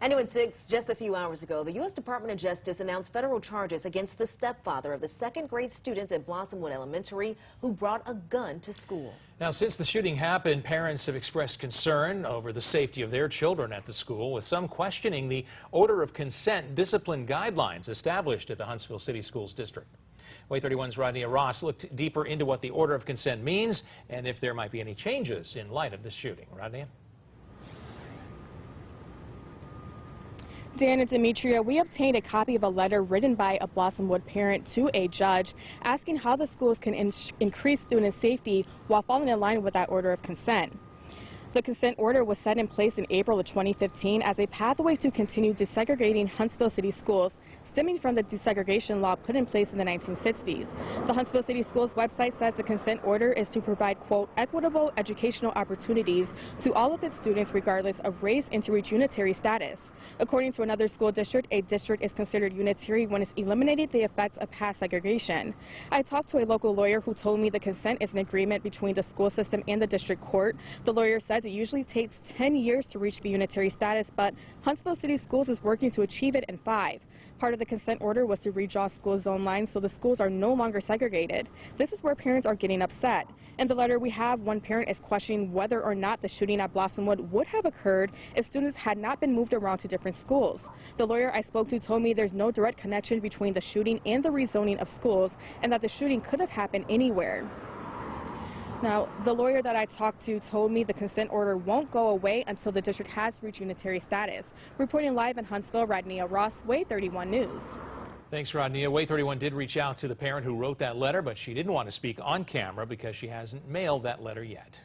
And at 6, just a few hours ago, the U.S. Department of Justice announced federal charges against the stepfather of the second-grade student at Blossomwood Elementary who brought a gun to school. Now, since the shooting happened, parents have expressed concern over the safety of their children at the school, with some questioning the order of consent discipline guidelines established at the Huntsville City Schools District. WAAY 31's Rodney Ross looked deeper into what the order of consent means and if there might be any changes in light of the shooting. Rodney? Dan and Demetria, we obtained a copy of a letter written by a Blossomwood parent to a judge asking how the schools can increase student safety while falling in line with that order of consent. The consent order was set in place in April of 2015 as a pathway to continue desegregating Huntsville City Schools, stemming from the desegregation law put in place in the 1960s. The Huntsville City Schools website says the consent order is to provide, quote, equitable educational opportunities to all of its students regardless of race and to reach unitary status. According to another school district, a district is considered unitary when it's eliminated the effects of past segregation. I talked to a local lawyer who told me the consent is an agreement between the school system and the district court. The lawyer says it usually takes 10 years to reach the unitary status, but Huntsville City Schools is working to achieve it in 5. Part of the consent order was to redraw school zone lines so the schools are no longer segregated. This is where parents are getting upset. In the letter we have, one parent is questioning whether or not the shooting at Blossomwood would have occurred if students had not been moved around to different schools. The lawyer I spoke to told me there's no direct connection between the shooting and the rezoning of schools and that the shooting could have happened anywhere. Now, the lawyer that I talked to told me the consent order won't go away until the district has reached unitary status. Reporting live in Huntsville, Rodney Ross, WAAY 31 News. Thanks, Rodney. WAAY 31 did reach out to the parent who wrote that letter, but she didn't want to speak on camera because she hasn't mailed that letter yet.